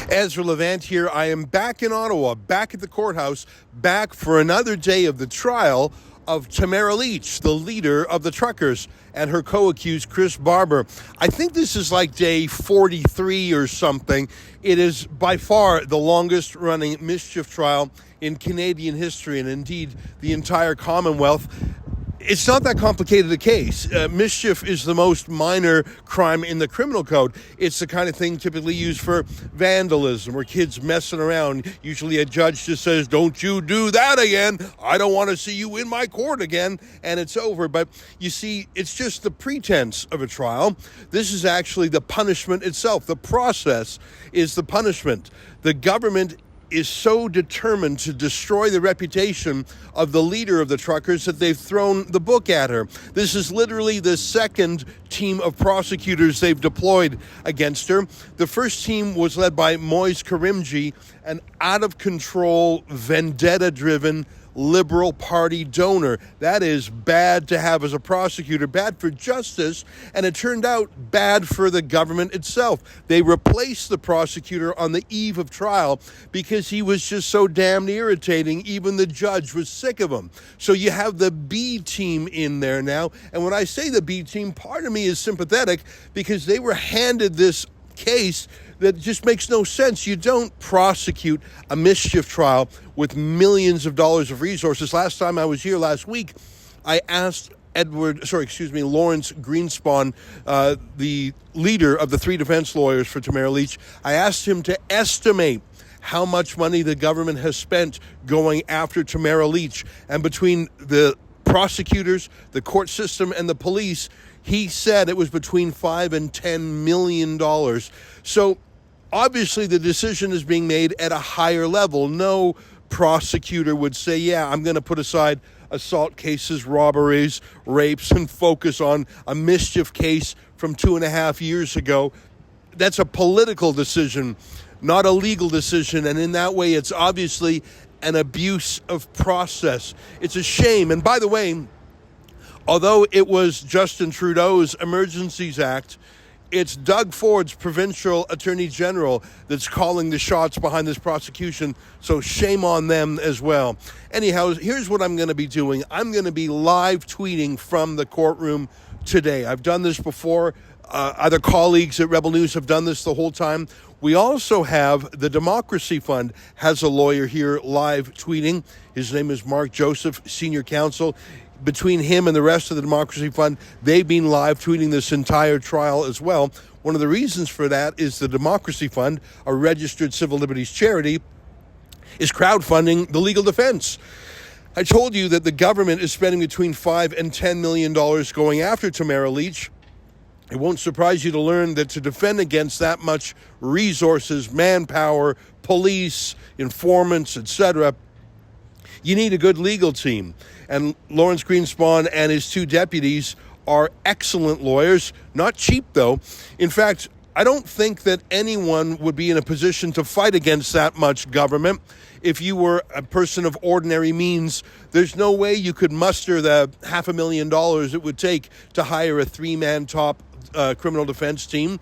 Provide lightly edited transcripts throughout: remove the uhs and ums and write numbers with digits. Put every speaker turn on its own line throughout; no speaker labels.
Ezra Levant here. I am back in Ottawa, back at the courthouse, back for another day of the trial of Tamara Lich, the leader of the truckers, and her co-accused Chris Barber. I think this is like day 43 or something. It is by far the longest running mischief trial in Canadian history, and indeed the entire Commonwealth. It's not that complicated a case. Mischief is the most minor crime in the criminal code. It's the kind of thing typically used for vandalism or kids messing around. Usually a judge just says, "Don't you do that again. I don't want to see you in my court again," and it's over. But you see, it's just the pretense of a trial. This is actually the punishment itself. The process is the punishment. The government is so determined to destroy the reputation of the leader of the truckers that they've thrown the book at her. This is literally the second team of prosecutors they've deployed against her. The first team was led by Moise Karimji, an out-of-control, vendetta-driven Liberal Party donor. That is bad to have as a prosecutor, bad for justice, and it turned out bad for the government itself. They replaced the prosecutor on the eve of trial because he was just so damn irritating. Even the judge was sick of him. So you have the B team in there now, and when I say the B team, part of me is sympathetic because they were handed this case that just makes no sense. You don't prosecute a mischief trial with millions of dollars of resources. Last time I was here last week, I asked Lawrence Greenspan, the leader of the three defense lawyers for Tamara Lich, I asked him to estimate how much money the government has spent going after Tamara Lich. And between the prosecutors, the court system, and the police, he said it was between $5 and $10 million. So obviously the decision is being made at a higher level. No prosecutor would say, yeah, I'm going to put aside assault cases, robberies, rapes, and focus on a mischief case from 2.5 years ago. That's a political decision, not a legal decision. And in that way, it's obviously an abuse of process. It's a shame. And by the way, although it was Justin Trudeau's Emergencies Act, it's Doug Ford's provincial attorney general that's calling the shots behind this prosecution, so shame on them as well. Anyhow, here's what I'm going to be doing. I'm going to be live tweeting from the courtroom today. I've done this before. Other colleagues at Rebel News have done this the whole time. We also have the Democracy Fund has a lawyer here live tweeting. His name is Mark Joseph, senior counsel. Between him and the rest of the Democracy Fund, they've been live tweeting this entire trial as well. One of the reasons for that is the Democracy Fund, a registered civil liberties charity, is crowdfunding the legal defense. I told you that the government is spending between $5 and $10 million going after Tamara Lich. It won't surprise you to learn that to defend against that much resources, manpower, police, informants, etc., you need a good legal team. And Lawrence Greenspan and his two deputies are excellent lawyers, not cheap though. In fact, I don't think that anyone would be in a position to fight against that much government. If you were a person of ordinary means, there's no way you could muster the $500,000 it would take to hire a three-man top criminal defense team.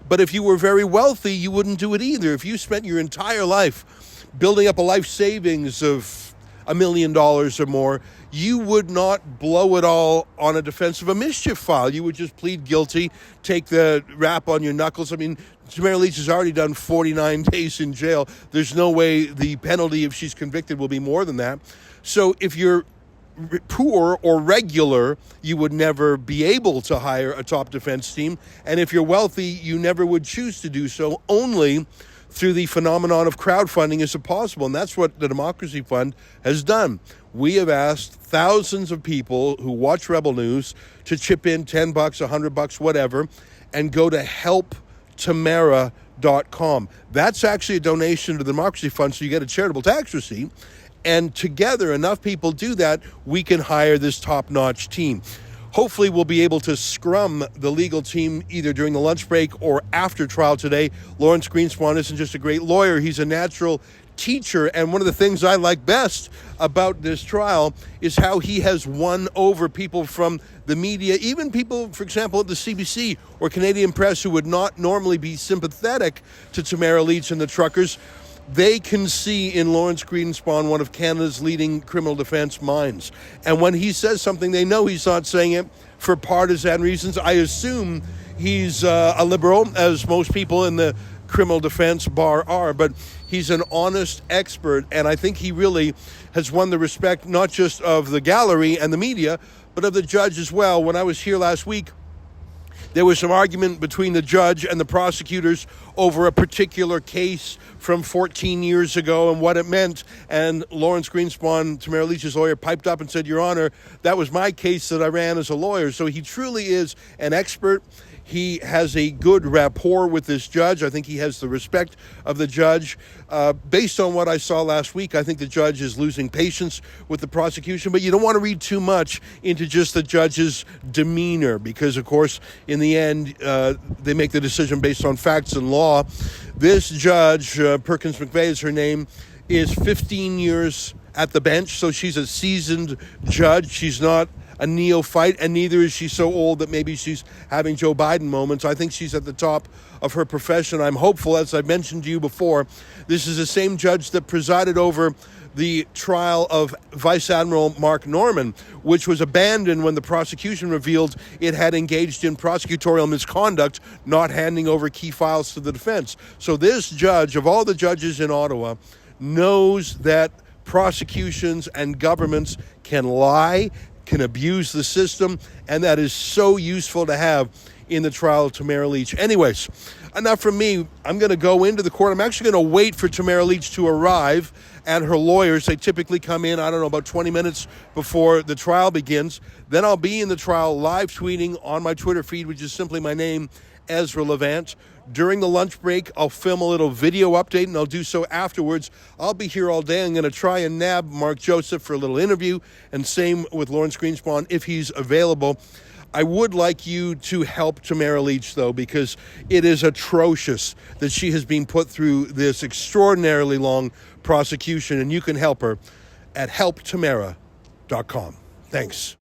But if you were very wealthy, you wouldn't do it either. If you spent your entire life building up a life savings of $1 million or more, you would not blow it all on a defense of a mischief file. You would just plead guilty, take the rap on your knuckles. I mean, Tamara Lich has already done 49 days in jail. There's no way the penalty, if she's convicted, will be more than that. So if you're poor or regular, you would never be able to hire a top defense team. And if you're wealthy, you never would choose to do so. Only through the phenomenon of crowdfunding is it possible. And that's what the Democracy Fund has done. We have asked thousands of people who watch Rebel News to chip in $10, $100, whatever, and go to helptamara.com. That's actually a donation to the Democracy Fund, so you get a charitable tax receipt. And together, enough people do that, we can hire this top-notch team. Hopefully, we'll be able to scrum the legal team either during the lunch break or after trial today. Lawrence Greenspan isn't just a great lawyer, he's a natural teacher. And one of the things I like best about this trial is how he has won over people from the media, even people, for example, at the CBC or Canadian Press who would not normally be sympathetic to Tamara Lich and the truckers. They can see in Lawrence Greenspan one of Canada's leading criminal defense minds. And when he says something, they know he's not saying it for partisan reasons. I assume he's a liberal, as most people in the criminal defense bar are, but he's an honest expert, and I think he really has won the respect not just of the gallery and the media, but of the judge as well. When I was here last week, there was some argument between the judge and the prosecutors over a particular case from 14 years ago and what it meant. And Lawrence Greenspan, Tamara Lich's lawyer, piped up and said, "Your Honor, that was my case that I ran as a lawyer." So he truly is an expert. He has a good rapport with this judge. I think he has the respect of the judge. Based on what I saw last week, I think the judge is losing patience with the prosecution. But you don't want to read too much into just the judge's demeanor because, of course, in the end, they make the decision based on facts and law. This judge, Perkins McVeigh is her name, is 15 years at the bench. So she's a seasoned judge. She's not a neophyte, and neither is she so old that maybe she's having Joe Biden moments. I think she's at the top of her profession. I'm hopeful, as I've mentioned to you before, this is the same judge that presided over the trial of Vice Admiral Mark Norman, which was abandoned when the prosecution revealed it had engaged in prosecutorial misconduct, not handing over key files to the defense. So this judge, of all the judges in Ottawa, knows that prosecutions and governments can lie, can abuse the system, and that is so useful to have in the trial of Tamara Lich. Anyways, enough from me. I'm going to go into the court. I'm actually going to wait for Tamara Lich to arrive and her lawyers. They typically come in, about 20 minutes before the trial begins. Then I'll be in the trial live tweeting on my Twitter feed, which is simply my name, Ezra Levant. During the lunch break, I'll film a little video update, and I'll do so afterwards. I'll be here all day. I'm going to try and nab Mark Joseph for a little interview, and same with Lawrence Greenspan if he's available. I would like you to help Tamara Lich, though, because it is atrocious that she has been put through this extraordinarily long prosecution, and you can help her at helptamara.com. Thanks.